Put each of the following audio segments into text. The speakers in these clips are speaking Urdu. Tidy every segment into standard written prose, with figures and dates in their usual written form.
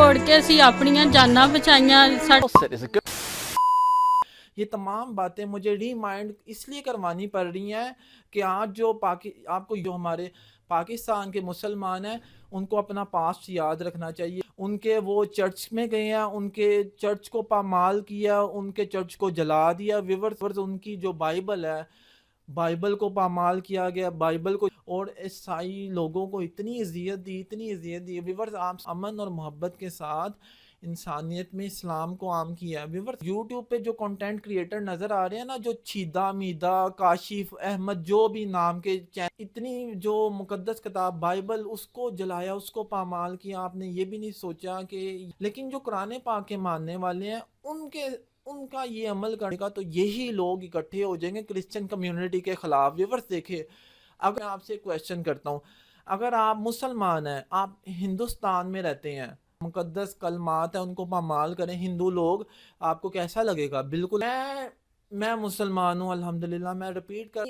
چھوڑ کے اسی اپنیاں جاناں بچائیاں. یہ تمام باتیں مجھے ریمائنڈ اس لیے کروانی پڑ رہی ہیں کہ آج جو آپ کو جو ہمارے پاکستان کے مسلمان ہیں ان کو اپنا پاسٹ یاد رکھنا چاہیے. ان کے وہ چرچ میں گئے ہیں, ان کے چرچ کو پامال کیا, ان کے چرچ کو جلا دیا. ویورز ان کی جو بائبل ہے, بائبل کو پامال کیا گیا, بائبل کو, اور عیسائی لوگوں کو اتنی اذیت دی. ویورز آپ امن اور محبت کے ساتھ انسانیت میں اسلام کو عام کیا ہے. ویورز یوٹیوب پہ جو کنٹینٹ کریٹر نظر آ رہے ہیں نا, جو چھیدہ میدہ, کاشف احمد, جو بھی نام کے اتنی جو مقدس کتاب بائبل اس کو جلایا, اس کو پامال کیا. آپ نے یہ بھی نہیں سوچا کہ لیکن جو قرآن پاک کے ماننے والے ہیں ان کا یہ عمل کرنے کا تو یہی لوگ اکٹھے ہو جائیں گے کرسچن کمیونٹی کے خلاف. ویورز دیکھیں, اگر آپ سے کویسچن کرتا ہوں, اگر آپ مسلمان ہیں, آپ ہندوستان میں رہتے ہیں, مقدس کلمات ہیں ان کو پامال کریں ہندو لوگ, آپ کو کیسا لگے گا؟ بالکل. میں مسلمان ہوں الحمدللہ, میں ریپیٹ کر,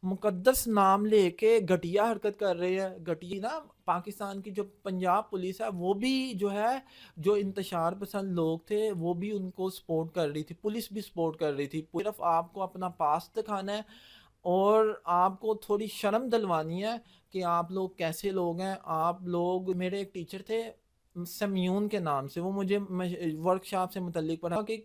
مقدس نام لے کے گھٹیا حرکت کر رہے ہیں. گھٹیا نا, پاکستان کی جو پنجاب پولیس ہے وہ بھی جو ہے, جو انتشار پسند لوگ تھے وہ بھی ان کو سپورٹ کر رہی تھی, پولیس بھی سپورٹ کر رہی تھی. صرف آپ کو اپنا پاس دکھانا ہے اور آپ کو تھوڑی شرم دلوانی ہے کہ آپ لوگ کیسے لوگ ہیں. آپ لوگ, میرے ایک ٹیچر تھے سمیون کے نام سے, وہ مجھے ورکشاپ سے متعلق پڑھا کہ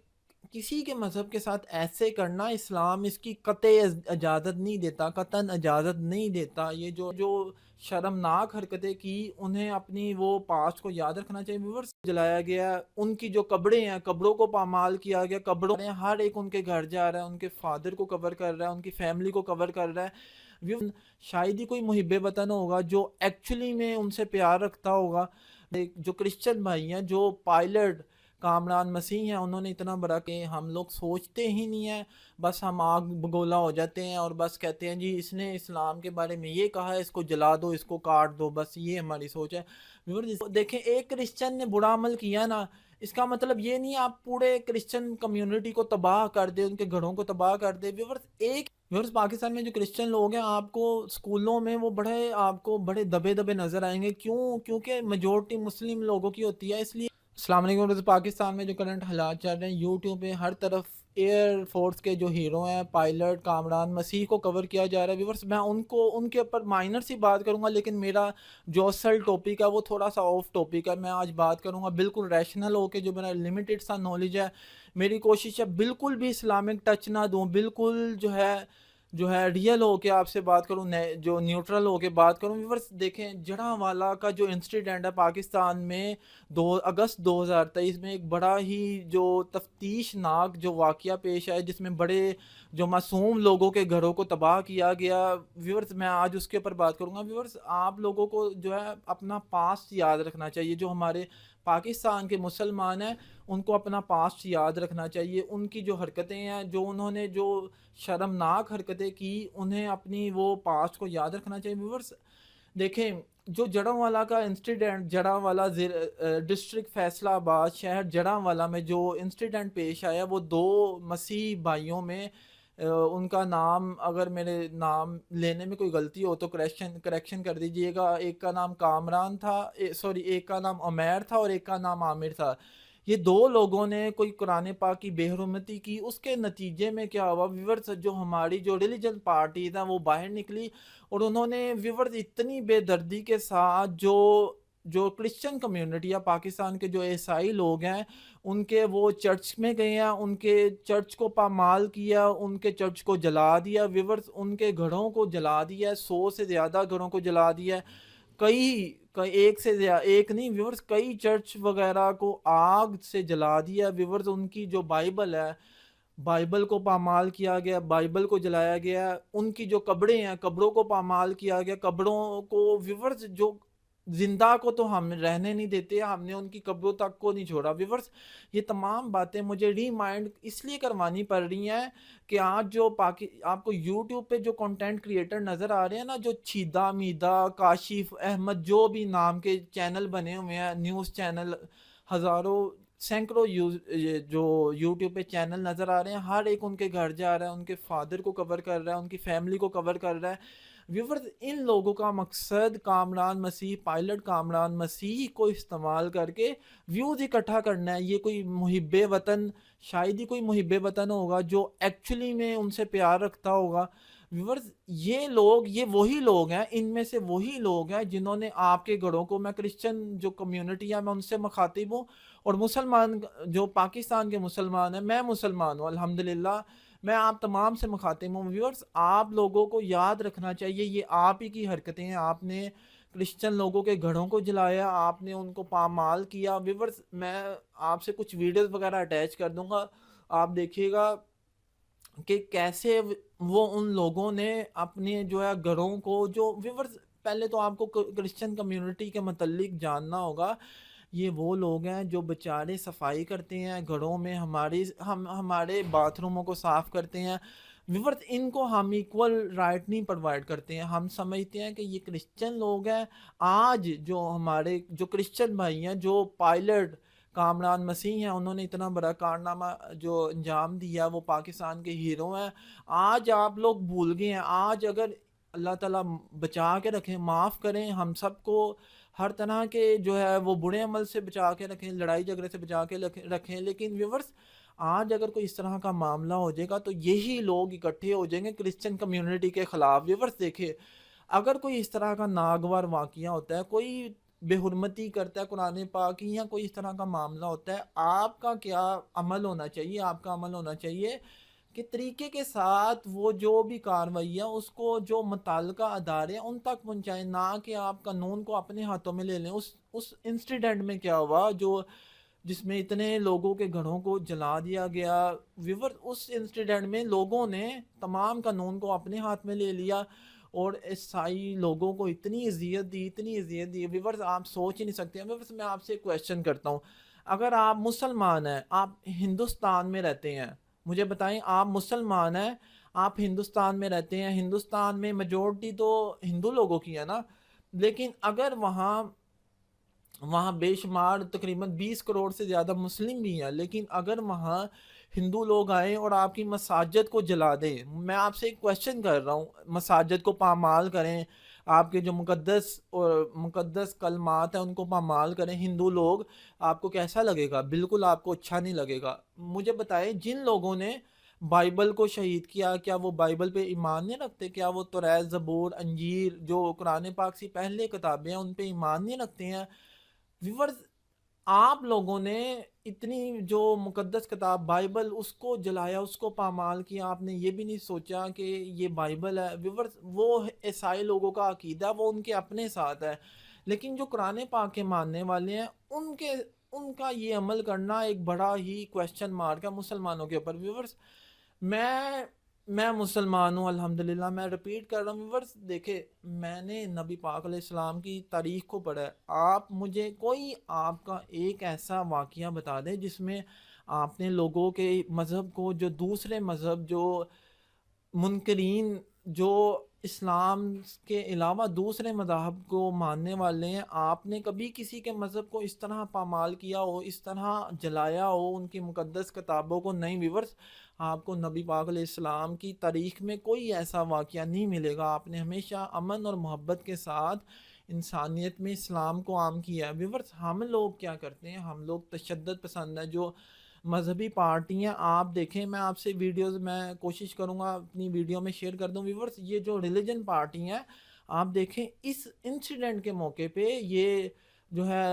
کسی کے مذہب کے ساتھ ایسے کرنا اسلام اس کی قطعی اجازت نہیں دیتا, قطعاً اجازت نہیں دیتا. یہ جو شرمناک حرکتیں کی, انہیں اپنی وہ پاسٹ کو یاد رکھنا چاہیے. ویورز جلایا گیا, ان کی جو قبریں ہیں قبروں کو پامال کیا گیا. قبروں ہر ایک ان کے گھر جا رہا ہے, ان کے فادر کو کور کر رہا ہے, ان کی فیملی کو کور کر رہا ہے. شاید ہی کوئی محب وطن ہوگا جو ایکچولی میں ان سے پیار رکھتا ہوگا. جو کرسچن بھائی ہیں, جو پائلٹ کامران مسیح ہیں, انہوں نے اتنا بڑا کہ ہم لوگ سوچتے ہی نہیں ہیں, بس ہم آگ بگولا ہو جاتے ہیں اور بس کہتے ہیں جی اس نے اسلام کے بارے میں یہ کہا ہے, اس کو جلا دو, اس کو کاٹ دو, بس یہ ہماری سوچ ہے. دیکھیں, ایک کرسچن نے برا عمل کیا نا, اس کا مطلب یہ نہیں آپ پورے کرسچن کمیونٹی کو تباہ کر دے, ان کے گھروں کو تباہ کر دے. ویورز پاکستان میں جو کرسچن لوگ ہیں, آپ کو سکولوں میں وہ آپ کو بڑے دبے نظر آئیں گے. کیونکہ میجورٹی مسلم لوگوں کی ہوتی ہے, اس لیے. السلام علیکم. پاکستان میں جو کرنٹ حالات چل رہے ہیں, یوٹیوب پہ ہر طرف ایئر فورس کے جو ہیرو ہیں, پائلٹ کامران مسیح کو کور کیا جا رہا ہے. ویورز میں ان کے اوپر مائنر سی بات کروں گا, لیکن میرا جو اصل ٹاپک ہے وہ تھوڑا سا آف ٹاپک ہے. میں آج بات کروں گا بالکل ریشنل ہو کے, جو میرا لمیٹڈ سا نالج ہے. میری کوشش ہے بالکل بھی اسلامک ٹچ نہ دوں, بالکل جو ہے ریئل ہو کے آپ سے بات کروں, جو نیوٹرل ہو کے بات کروں. ویورز دیکھیں, جڑاں کا جو انسیڈنٹ ہے پاکستان میں 2 اگست 2023 میں, ایک بڑا ہی جو تفتیش ناک جو واقعہ پیش آئے, جس میں بڑے جو معصوم لوگوں کے گھروں کو تباہ کیا گیا. ویورز میں آج اس کے اوپر بات کروں گا. ویورز آپ لوگوں کو جو ہے اپنا پاسٹ یاد رکھنا چاہیے. جو ہمارے پاکستان کے مسلمان ہیں ان کو اپنا پاسٹ یاد رکھنا چاہیے. ان کی جو حرکتیں ہیں, جو انہوں نے جو شرمناک حرکتیں کی, انہیں اپنی وہ پاسٹ کو یاد رکھنا چاہیے. ویورز دیکھیں, جو جڑاں کا انسیڈنٹ, جڑاں ڈسٹرکٹ فیصلہ آباد شہر جڑاں میں جو انسیڈنٹ پیش آیا, وہ 2 مسیح بھائیوں میں, ان کا نام اگر میرے نام لینے میں کوئی غلطی ہو تو کریکشن کر دیجئے گا. ایک کا نام کامران تھا, ایک کا نام عمیر تھا اور ایک کا نام عامر تھا. یہ 2 لوگوں نے کوئی قرآن پاک کی بے حرمتی کی. اس کے نتیجے میں کیا ہوا ویورز, جو ہماری جو ریلیجن پارٹیز ہیں وہ باہر نکلی, اور انہوں نے ویورز اتنی بے دردی کے ساتھ جو کرسچن کمیونٹی ہے پاکستان کے, جو عیسائی لوگ ہیں, ان کے وہ چرچ میں گئے ہیں, ان کے چرچ کو پامال کیا, ان کے چرچ کو جلا دیا. ویورز ان کے گھروں کو جلا دیا, 100 سے زیادہ گھروں کو جلا دیا. ایک نہیں ویورز, کئی چرچ وغیرہ کو آگ سے جلا دیا. ویورز ان کی جو بائبل ہے, بائبل کو پامال کیا گیا, بائبل کو جلایا گیا. ان کی جو قبریں ہیں قبروں کو پامال کیا گیا. قبروں کو ویورز, جو زندہ کو تو ہم رہنے نہیں دیتے, ہم نے ان کی قبروں تک کو نہیں چھوڑا. ویورز یہ تمام باتیں مجھے ریمائنڈ اس لیے کروانی پڑ رہی ہیں کہ آج جو آپ کو یوٹیوب پہ جو کنٹینٹ کریٹر نظر آ رہے ہیں نا, جو چھیدہ میدہ, کاشف احمد, جو بھی نام کے چینل بنے ہوئے ہیں, نیوز چینل, ہزاروں سینکڑوں جو یوٹیوب پہ چینل نظر آ رہے ہیں, ہر ایک ان کے گھر جا رہا ہے, ان کے فادر کو کور کر رہا ہے, ان کی فیملی کو کور کر رہا ہے. ویورز ان لوگوں کا مقصد کامران مسیح، پائلٹ کامران مسیح کو استعمال کر کے ویوز اکٹھا کرنا ہے. یہ کوئی محب وطن، شاید ہی کوئی محب وطن ہوگا جو ایکچولی میں ان سے پیار رکھتا ہوگا. ویورز یہ لوگ، یہ وہی لوگ ہیں، ان میں سے وہی لوگ ہیں جنہوں نے آپ کے گھروں کو، میں کرسچن جو کمیونٹی ہے میں ان سے مخاطب ہوں، اور مسلمان جو پاکستان کے مسلمان ہیں، میں مسلمان ہوں الحمدللہ، میں آپ تمام سے مخاطب ہوں. ویورز آپ لوگوں کو یاد رکھنا چاہیے یہ آپ ہی کی حرکتیں ہیں. آپ نے کرسچن لوگوں کے گھروں کو جلایا، آپ نے ان کو پامال کیا. ویورز میں آپ سے کچھ ویڈیوز وغیرہ اٹیچ کر دوں گا، آپ دیکھیے گا کہ کیسے وہ ان لوگوں نے اپنے جو ہے گھروں کو، جو ویورز پہلے تو آپ کو کرسچن کمیونٹی کے متعلق جاننا ہوگا. یہ وہ لوگ ہیں جو بیچارے صفائی کرتے ہیں گھروں میں، ہمارے باتھ روموں کو صاف کرتے ہیں. ویورز ان کو ہم ایکول رائٹ نہیں پرووائڈ کرتے ہیں. ہم سمجھتے ہیں کہ یہ کرسچن لوگ ہیں. آج جو ہمارے جو کرسچن بھائی ہیں، جو پائلٹ کامران مسیح ہیں، انہوں نے اتنا بڑا کارنامہ جو انجام دیا، وہ پاکستان کے ہیرو ہیں. آج آپ لوگ بھول گئے ہیں. آج اگر اللہ تعالیٰ بچا کے رکھیں، معاف کریں ہم سب کو، ہر طرح کے جو ہے وہ برے عمل سے بچا کے رکھیں، لڑائی جھگڑے سے بچا کے رکھیں، لیکن ویورز آج اگر کوئی اس طرح کا معاملہ ہو جائے گا تو یہی لوگ اکٹھے ہو جائیں گے کرسچن کمیونٹی کے خلاف. ویورز دیکھیں، اگر کوئی اس طرح کا ناگوار واقعہ ہوتا ہے، کوئی بے حرمتی کرتا ہے قرآن پاک کی، یا کوئی اس طرح کا معاملہ ہوتا ہے، آپ کا کیا عمل ہونا چاہیے؟ آپ کا عمل ہونا چاہیے کہ طریقے کے ساتھ وہ جو بھی کارروائی ہے اس کو جو متعلقہ ادارے ان تک پہنچائیں، نہ کہ آپ قانون کو اپنے ہاتھوں میں لے لیں. اس انسیڈنٹ میں کیا ہوا جو جس میں اتنے لوگوں کے گھروں کو جلا دیا گیا، ویور اس انسیڈنٹ میں لوگوں نے تمام قانون کو اپنے ہاتھ میں لے لیا اور عیسائی لوگوں کو اتنی اذیت دی، اتنی اذیت دی. ویورز آپ سوچ ہی نہیں سکتے. ویورز میں آپ سے ایک کویشچن کرتا ہوں، اگر آپ مسلمان ہیں، آپ ہندوستان میں رہتے ہیں، مجھے بتائیں آپ مسلمان ہیں، آپ ہندوستان میں رہتے ہیں، ہندوستان میں میجورٹی تو ہندو لوگوں کی ہے نا، لیکن اگر وہاں بے شمار تقریباً 20 کروڑ سے زیادہ مسلم بھی ہیں، لیکن اگر وہاں ہندو لوگ آئیں اور آپ کی مساجد کو جلا دیں، میں آپ سے ایک کویشچن کر رہا ہوں، مساجد کو پامال کریں، آپ کے جو مقدس کلمات ہیں ان کو پامال کریں ہندو لوگ، آپ کو کیسا لگے گا؟ بالکل آپ کو اچھا نہیں لگے گا. مجھے بتائیں جن لوگوں نے بائبل کو شہید کیا، کیا وہ بائبل پہ ایمان نہیں رکھتے؟ کیا وہ توریت، زبور، انجیل جو قرآن پاک سے پہلے کتابیں ہیں ان پہ ایمان نہیں رکھتے ہیں؟ ویورز آپ لوگوں نے اتنی جو مقدس کتاب بائبل اس کو جلایا، اس کو پامال کیا، آپ نے یہ بھی نہیں سوچا کہ یہ بائبل ہے. ویورز وہ عیسائی لوگوں کا عقیدہ وہ ان کے اپنے ساتھ ہے، لیکن جو قرآن پاک کے ماننے والے ہیں ان کا یہ عمل کرنا ایک بڑا ہی کویشچن مارک ہے مسلمانوں کے اوپر. ویورز میں مسلمان ہوں الحمدللہ، میں ریپیٹ کر رہا ہوں. ویورز دیکھیں، میں نے نبی پاک علیہ السلام کی تاریخ کو پڑھا ہے. آپ مجھے کوئی آپ کا ایک ایسا واقعہ بتا دیں جس میں آپ نے لوگوں کے مذہب کو، جو دوسرے مذہب، جو منکرین، جو اسلام کے علاوہ دوسرے مذاہب کو ماننے والے ہیں، آپ نے کبھی کسی کے مذہب کو اس طرح پامال کیا ہو، اس طرح جلایا ہو ان کی مقدس کتابوں کو؟ نہیں ویورز، آپ کو نبی پاک علیہ السلام کی تاریخ میں کوئی ایسا واقعہ نہیں ملے گا. آپ نے ہمیشہ امن اور محبت کے ساتھ انسانیت میں اسلام کو عام کیا ہے. ویورز ہم لوگ کیا کرتے ہیں؟ ہم لوگ تشدد پسند ہیں. جو مذہبی پارٹیاں آپ دیکھیں، میں آپ سے ویڈیوز میں کوشش کروں گا اپنی ویڈیو میں شیئر کر دوں. ویورز یہ جو ریلیجن پارٹی ہیں آپ دیکھیں، اس انسیڈنٹ کے موقع پہ یہ جو ہے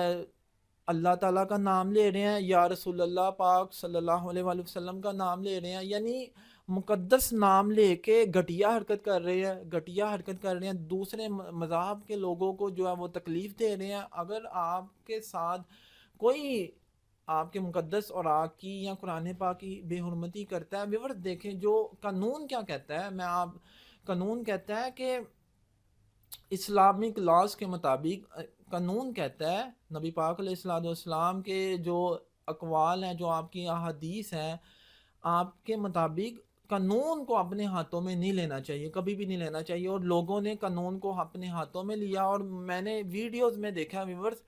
اللہ تعالیٰ کا نام لے رہے ہیں، یا رسول اللہ پاک صلی اللہ علیہ وآلہ وسلم کا نام لے رہے ہیں، یعنی مقدس نام لے کے گھٹیا حرکت کر رہے ہیں، دوسرے مذاہب کے لوگوں کو جو ہے وہ تکلیف دے رہے ہیں. اگر آپ کے ساتھ کوئی آپ کے مقدس اوراق کی یا قرآن پاک کی بے حرمتی کرتا ہے، ویور دیکھیں جو قانون کیا کہتا ہے. قانون کہتا ہے کہ اسلامک لاز کے مطابق، قانون کہتا ہے نبی پاک علیہ السلام کے جو اقوال ہیں، جو آپ کی احادیث ہیں، آپ کے مطابق قانون کو اپنے ہاتھوں میں نہیں لینا چاہیے، کبھی بھی نہیں لینا چاہیے. اور لوگوں نے قانون کو اپنے ہاتھوں میں لیا، اور میں نے ویڈیوز میں دیکھا ویورز،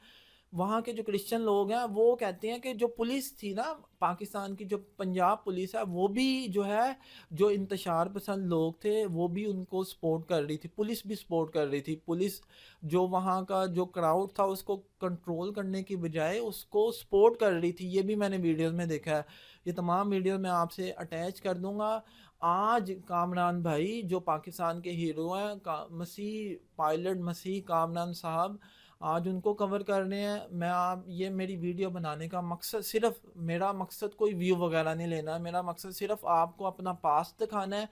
وہاں کے جو کرسچن لوگ ہیں وہ کہتے ہیں کہ جو پولیس تھی نا پاکستان کی، جو پنجاب پولیس ہے، وہ بھی جو ہے جو انتشار پسند لوگ تھے وہ بھی ان کو سپورٹ کر رہی تھی، پولیس بھی سپورٹ کر رہی تھی، پولیس جو وہاں کا جو کراؤڈ تھا اس کو کنٹرول کرنے کی بجائے اس کو سپورٹ کر رہی تھی. یہ بھی میں نے ویڈیوز میں دیکھا ہے. یہ تمام ویڈیوز میں آپ سے اٹیچ کر دوں گا. آج کامران بھائی جو پاکستان کے ہیرو ہیں، مسیح پائلٹ مسیح کامران صاحب، آج ان کو کور کرنے ہیں. میں آپ یہ میری ویڈیو بنانے کا مقصد، صرف میرا مقصد کوئی ویو وغیرہ نہیں لینا ہے، میرا مقصد صرف آپ کو اپنا پاس دکھانا ہے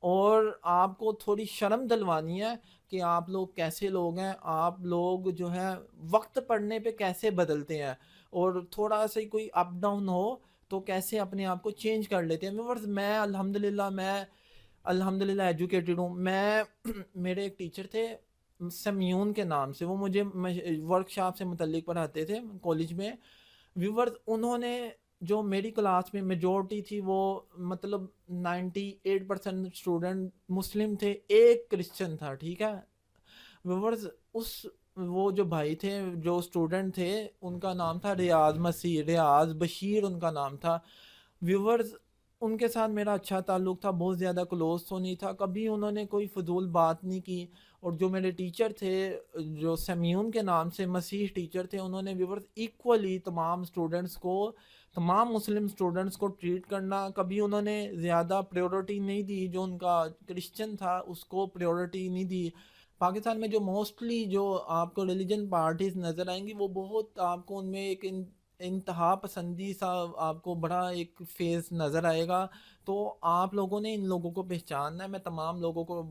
اور آپ کو تھوڑی شرم دلوانی ہے کہ آپ لوگ کیسے لوگ ہیں، آپ لوگ جو ہے وقت پڑنے پہ کیسے بدلتے ہیں اور تھوڑا سا کوئی اپ ڈاؤن ہو تو کیسے اپنے آپ کو چینج کر لیتے ہیں. میں الحمدللہ ایجوکیٹڈ ہوں. میرے ایک ٹیچر تھے سمیون کے نام سے، وہ مجھے ورک شاپ سے متعلق پڑھاتے تھے کالج میں. ویورز انہوں نے جو میری کلاس میں میجورٹی تھی وہ مطلب 98% اسٹوڈنٹ مسلم تھے، ایک کرسچن تھا. ٹھیک ہے ویورز، وہ جو بھائی تھے جو اسٹوڈنٹ تھے ان کا نام تھا ریاض بشیر ان کا نام تھا. ویورز ان کے ساتھ میرا اچھا تعلق تھا، بہت زیادہ کلوز تو نہیں تھا، کبھی انہوں نے کوئی فضول بات نہیں کی. اور جو میرے ٹیچر تھے جو سمیون کے نام سے مسیح ٹیچر تھے، انہوں نے ویورز ایکولی تمام مسلم اسٹوڈنٹس کو ٹریٹ کرنا. کبھی انہوں نے زیادہ پریورٹی نہیں دی، جو ان کا کرسچن تھا اس کو پریورٹی نہیں دی. پاکستان میں جو موسٹلی جو آپ کو ریلیجن پارٹیز نظر آئیں گی وہ بہت آپ کو ان میں ایک انتہا پسندی سا آپ کو بڑا ایک فیز نظر آئے گا. تو آپ لوگوں نے ان لوگوں کو پہچاننا ہے. میں تمام لوگوں کو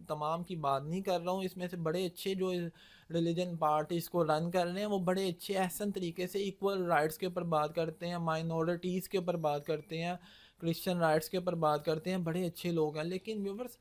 تمام کی بات نہیں کر رہا ہوں. اس میں سے بڑے اچھے جو ریلیجن پارٹیز کو رن کر رہے ہیں وہ بڑے اچھے احسن طریقے سے ایکول رائٹس کے اوپر بات کرتے ہیں، مائنورٹیز کے اوپر بات کرتے ہیں، کرسچن رائٹس کے اوپر بات کرتے ہیں، بڑے اچھے لوگ ہیں. لیکن ویورز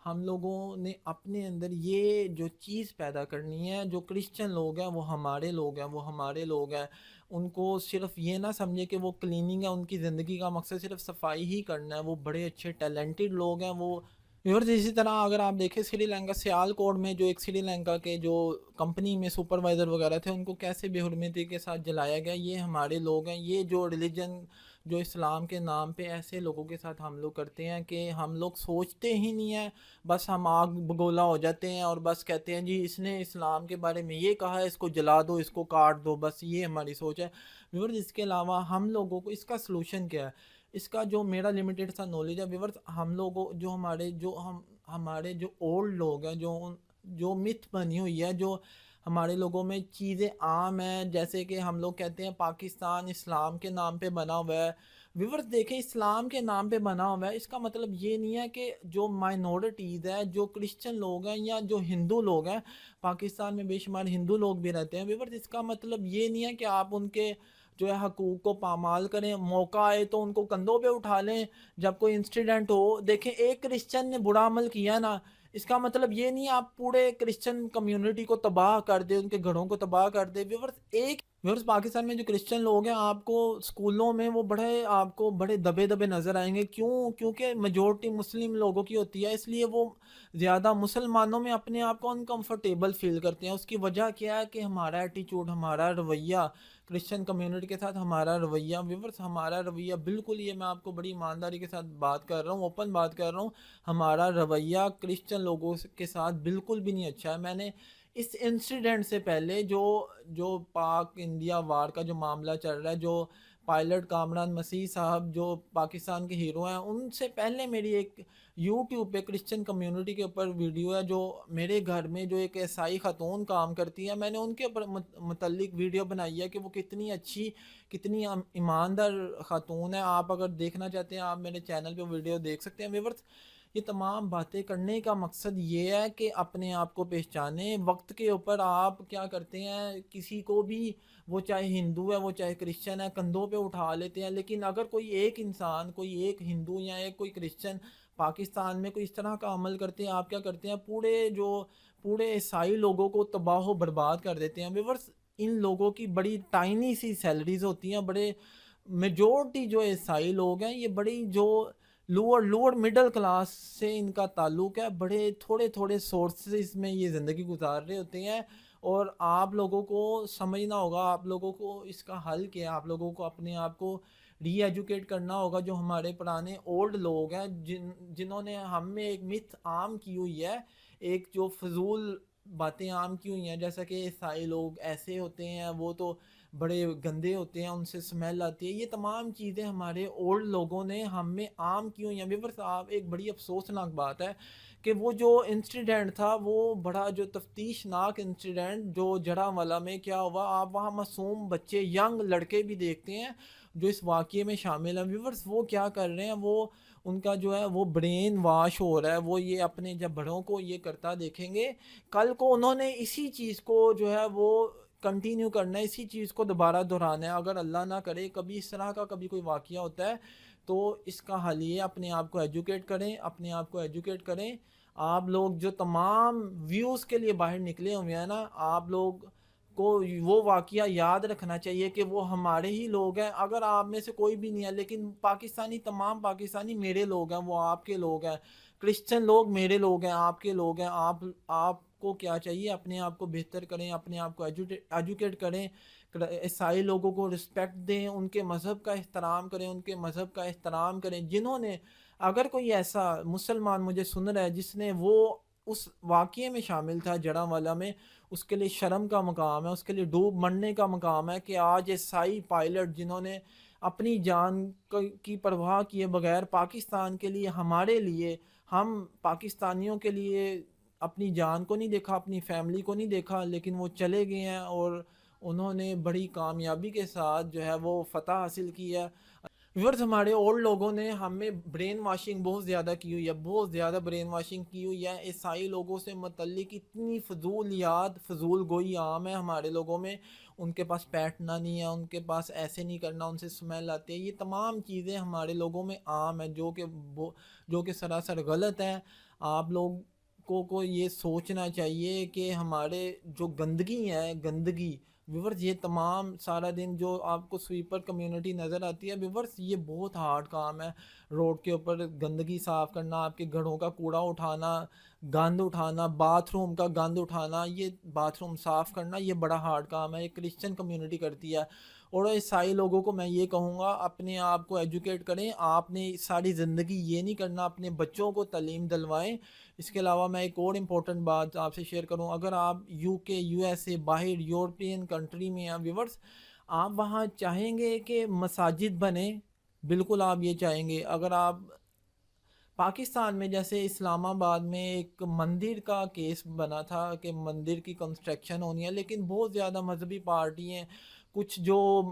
ہم لوگوں نے اپنے اندر یہ جو چیز پیدا کرنی ہے، جو کرسچن لوگ ہیں وہ ہمارے لوگ ہیں، وہ ہمارے لوگ ہیں. ان کو صرف یہ نہ سمجھے کہ وہ کلیننگ ہے، ان کی زندگی کا مقصد صرف صفائی ہی کرنا ہے. وہ بڑے اچھے ٹیلنٹڈ لوگ ہیں. وہ ویورز اسی طرح اگر آپ دیکھیں سری لنکا سیال کوٹ میں جو ایک سری لنکا کے جو کمپنی میں سپروائزر وغیرہ تھے ان کو کیسے بے حرمتی کے ساتھ جلایا گیا. یہ ہمارے لوگ ہیں. یہ جو ریلیجن جو اسلام کے نام پہ ایسے لوگوں کے ساتھ ہم لوگ کرتے ہیں کہ ہم لوگ سوچتے ہی نہیں ہیں، بس ہم آگ بگولا ہو جاتے ہیں اور بس کہتے ہیں جی اس نے اسلام کے بارے میں یہ کہا ہے، اس کو جلا دو، اس کو کاٹ دو، بس یہ ہماری سوچ ہے. ویورز اس کے علاوہ ہم لوگوں کو اس کا سلوشن کیا ہے؟ اس کا جو میرا لمیٹڈ سا نالج ہے ویورز، ہم لوگوں جو ہمارے جو اولڈ لوگ ہیں، جو متھ بنی ہوئی ہے، جو ہمارے لوگوں میں چیزیں عام ہیں، جیسے کہ ہم لوگ کہتے ہیں پاکستان اسلام کے نام پہ بنا ہوا ہے. ویورز دیکھیں اسلام کے نام پہ بنا ہوا ہے، اس کا مطلب یہ نہیں ہے کہ جو مائنورٹیز ہیں، جو کرسچن لوگ ہیں یا جو ہندو لوگ ہیں، پاکستان میں بے شمار ہندو لوگ بھی رہتے ہیں. ویورز اس کا مطلب یہ نہیں ہے کہ آپ ان کے جو ہے حقوق کو پامال کریں، موقع آئے تو ان کو کندھوں پہ اٹھا لیں. جب کوئی انسیڈنٹ ہو، دیکھیں ایک کرسچن نے برا عمل کیا نا، اس کا مطلب یہ نہیں آپ پورے کرسچن کمیونٹی کو تباہ کر دیں، ان کے گھروں کو تباہ کر دیں. ویورز پاکستان میں جو کرسچن لوگ ہیں آپ کو اسکولوں میں وہ آپ کو بڑے دبے دبے نظر آئیں گے. کیونکہ میجورٹی مسلم لوگوں کی ہوتی ہے، اس لیے وہ زیادہ مسلمانوں میں اپنے آپ کو انکمفرٹیبل فیل کرتے ہیں. اس کی وجہ کیا ہے کہ ہمارا ایٹیچیوڈ، ہمارا رویہ کرسچن کمیونٹی کے ساتھ، ہمارا رویہ ویورز، ہمارا رویہ بالکل، یہ میں آپ کو بڑی ایمانداری کے ساتھ بات کر رہا ہوں، اوپن بات کر رہا ہوں، ہمارا رویہ کرسچن لوگوں کے ساتھ بالکل بھی نہیں اچھا ہے. میں نے اس انسیڈنٹ سے پہلے جو پاک انڈیا وار کا جو معاملہ چل رہا ہے، جو پائلٹ کامران مسیح صاحب جو پاکستان کے ہیرو ہیں، ان سے پہلے میری ایک یوٹیوب پہ کرسچن کمیونٹی کے اوپر ویڈیو ہے. جو میرے گھر میں جو ایک عیسائی خاتون کام کرتی ہے، میں نے ان کے اوپر متعلق ویڈیو بنائی ہے کہ وہ کتنی اچھی، کتنی ایماندار خاتون ہے. آپ اگر دیکھنا چاہتے ہیں آپ میرے چینل پہ ویڈیو دیکھ سکتے ہیں. ویورز یہ تمام باتیں کرنے کا مقصد یہ ہے کہ اپنے آپ کو پہچانیں. وقت کے اوپر آپ کیا کرتے ہیں، کسی کو بھی، وہ چاہے ہندو ہے وہ چاہے کرسچن ہے، کندھوں پہ اٹھا لیتے ہیں. لیکن اگر کوئی ایک انسان، کوئی ایک ہندو یا کوئی کرسچن پاکستان میں کوئی اس طرح کا عمل کرتے ہیں، آپ کیا کرتے ہیں، پورے عیسائی لوگوں کو تباہ و برباد کر دیتے ہیں. ویورز ان لوگوں کی بڑی ٹائنی سی سیلریز ہوتی ہیں. بڑے میجورٹی جو عیسائی لوگ ہیں یہ بڑی جو لوور مڈل کلاس سے ان کا تعلق ہے، بڑے تھوڑے تھوڑے سورسز میں یہ زندگی گزار رہے ہوتے ہیں. اور آپ لوگوں کو سمجھنا ہوگا، آپ لوگوں کو اس کا حل کیا ہے، آپ لوگوں کو اپنے آپ کو ری ایجوکیٹ کرنا ہوگا. جو ہمارے پرانے اولڈ لوگ ہیں جنہوں نے ہم میں ایک متھ عام کی ہوئی ہے، ایک جو فضول باتیں عام کی ہوئی ہیں، جیسا کہ عیسائی لوگ ایسے ہوتے ہیں، وہ تو بڑے گندے ہوتے ہیں، ان سے سمیل آتی ہے، یہ تمام چیزیں ہمارے اولڈ لوگوں نے ہم میں عام کی ہوئی ہیں. ویور صاحب ایک بڑی افسوسناک بات ہے کہ وہ جو انسیڈنٹ تھا، وہ بڑا جو تفتیش ناک انسیڈنٹ جو جڑاں میں کیا ہوا، آپ وہاں معصوم بچے ینگ لڑکے بھی دیکھتے ہیں جو اس واقعے میں شامل ہیں. ویورز وہ کیا کر رہے ہیں، وہ ان کا جو ہے وہ برین واش ہو رہا ہے. وہ یہ اپنے جب بڑوں کو یہ کرتا دیکھیں گے، کل کو انہوں نے اسی چیز کو جو ہے وہ کنٹینیو کرنا ہے، اسی چیز کو دوبارہ دہرانا ہے. اگر اللہ نہ کرے کبھی اس طرح کا کبھی کوئی واقعہ ہوتا ہے تو اس کا حل یہ اپنے آپ کو ایجوکیٹ کریں، اپنے آپ کو ایجوکیٹ کریں. آپ لوگ جو تمام ویوز کے لیے باہر نکلے ہوئے ہیں نا، آپ لوگ کو وہ واقعہ یاد رکھنا چاہیے کہ وہ ہمارے ہی لوگ ہیں. اگر آپ میں سے کوئی بھی نہیں ہے، لیکن پاکستانی، تمام پاکستانی میرے لوگ ہیں، وہ آپ کے لوگ ہیں. کرسچن لوگ میرے لوگ ہیں، آپ کے لوگ ہیں. آپ کو کیا چاہیے، اپنے آپ کو بہتر کریں، اپنے آپ کو ایجوکیٹ کریں. عیسائی لوگوں کو رسپیکٹ دیں، ان کے مذہب کا احترام کریں، ان کے مذہب کا احترام کریں. جنہوں نے، اگر کوئی ایسا مسلمان مجھے سن رہا ہے جس نے وہ اس واقعے میں شامل تھا جڑاں والا میں، اس کے لیے شرم کا مقام ہے، اس کے لیے ڈوب مرنے کا مقام ہے کہ آج عیسائی پائلٹ جنہوں نے اپنی جان کی پرواہ کیے بغیر پاکستان کے لیے، ہمارے لیے، ہم پاکستانیوں کے لیے اپنی جان کو نہیں دیکھا، اپنی فیملی کو نہیں دیکھا، لیکن وہ چلے گئے ہیں اور انہوں نے بڑی کامیابی کے ساتھ جو ہے وہ فتح حاصل کی ہے. ویورز ہمارے اولڈ لوگوں نے ہم میں برین واشنگ بہت زیادہ کی ہوئی ہے، بہت زیادہ برین واشنگ کی ہوئی ہے. عیسائی لوگوں سے متعلق اتنی فضولیات، فضول گوئی عام ہے ہمارے لوگوں میں. ان کے پاس بیٹھنا نہیں ہے، ان کے پاس ایسے نہیں کرنا، ان سے سمیل آتی ہے. یہ تمام چیزیں ہمارے لوگوں میں عام ہیں جو کہ سراسر غلط ہیں. آپ لوگ کو یہ سوچنا چاہیے کہ ہمارے جو گندگی ہے، گندگی ویورز، یہ تمام سارا دن جو آپ کو سویپر کمیونٹی نظر آتی ہے ویورز، یہ بہت ہارڈ کام ہے. روڈ کے اوپر گندگی صاف کرنا، آپ کے گھروں کا کوڑا اٹھانا، گند اٹھانا، باتھ روم کا گند اٹھانا، یہ باتھ روم صاف کرنا، یہ بڑا ہارڈ کام ہے. یہ کرسچن کمیونٹی کرتی ہے. اور عیسائی لوگوں کو میں یہ کہوں گا، اپنے آپ کو ایجوکیٹ کریں. آپ نے ساری زندگی یہ نہیں کرنا، اپنے بچوں کو تعلیم دلوائیں. اس کے علاوہ میں ایک اور امپورٹنٹ بات آپ سے شیئر کروں. اگر آپ یو کے، یو ایس اے، باہر یورپین کنٹری میں ہیں ویورز، آپ وہاں چاہیں گے کہ مساجد بنیں، بالکل آپ یہ چاہیں گے. اگر آپ پاکستان میں جیسے اسلام آباد میں ایک مندر کا کیس بنا تھا کہ مندر کی کنسٹرکشن ہونی ہے، لیکن بہت زیادہ مذہبی پارٹی ہیں، کچھ جو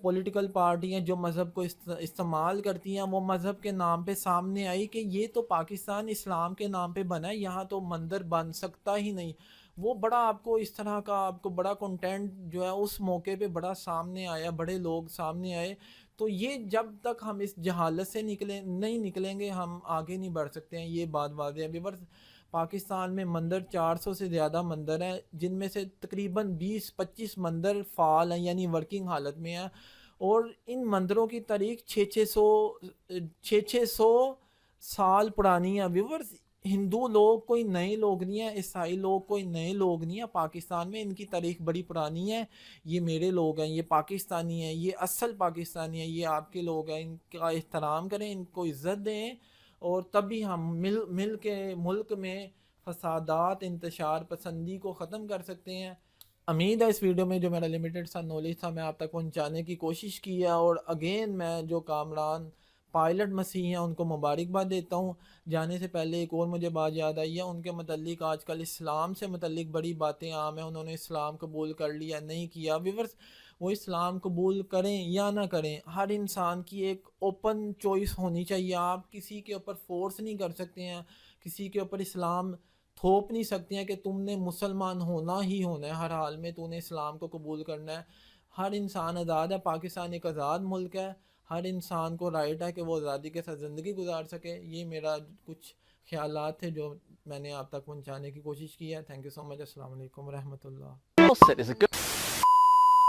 پولیٹیکل پارٹی ہیں جو مذہب کو استعمال کرتی ہیں، وہ مذہب کے نام پہ سامنے آئی کہ یہ تو پاکستان اسلام کے نام پہ بنا ہے، یہاں تو مندر بن سکتا ہی نہیں. وہ بڑا آپ کو اس طرح کا آپ کو بڑا کنٹینٹ جو ہے اس موقع پہ بڑا سامنے آیا، بڑے لوگ سامنے آئے. تو یہ جب تک ہم اس جہالت سے نہیں نکلیں گے، ہم آگے نہیں بڑھ سکتے ہیں. یہ بات واضح ہے. ویورز، پاکستان میں مندر 400 سے زیادہ مندر ہیں، جن میں سے تقریباً 20-25 مندر فعال ہیں، یعنی ورکنگ حالت میں ہیں. اور ان مندروں کی تاریخ 600 سال پرانی ہے. ویورز، ہندو لوگ کوئی نئے لوگ نہیں ہیں، عیسائی لوگ کوئی نئے لوگ نہیں ہیں. پاکستان میں ان کی تاریخ بڑی پرانی ہے. یہ میرے لوگ ہیں، یہ پاکستانی ہیں، یہ اصل پاکستانی ہیں، یہ آپ کے لوگ ہیں. ان کا احترام کریں، ان کو عزت دیں، اور تبھی ہم مل کے ملک میں فسادات، انتشار پسندی کو ختم کر سکتے ہیں. امید ہے اس ویڈیو میں جو میرا لمیٹڈ سا نالج تھا میں آپ تک پہنچانے کی کوشش کی ہے. اور اگین میں جو کامران پائلٹ مسیح ہیں ان کو مبارکباد دیتا ہوں. جانے سے پہلے ایک اور مجھے بات یاد آئی ہے ان کے متعلق. آج کل اسلام سے متعلق بڑی باتیں عام ہیں، انہوں نے اسلام قبول کر لیا، نہیں کیا. ویورز، وہ اسلام قبول کریں یا نہ کریں، ہر انسان کی ایک اوپن چوائس ہونی چاہیے. آپ کسی کے اوپر فورس نہیں کر سکتے ہیں، کسی کے اوپر اسلام تھوپ نہیں سکتے ہیں کہ تم نے مسلمان ہونا ہی ہونا ہے، ہر حال میں تو نے اسلام کو قبول کرنا ہے. ہر انسان آزاد ہے. پاکستان ایک آزاد ملک ہے. ہر انسان کو رائٹ ہے کہ وہ آزادی کے ساتھ زندگی گزار سکے. یہ میرا کچھ خیالات تھے جو میں نے آپ تک پہنچانے کی کوشش کی ہے. تھینک یو سو مچ. السلام علیکم ورحمۃ اللہ.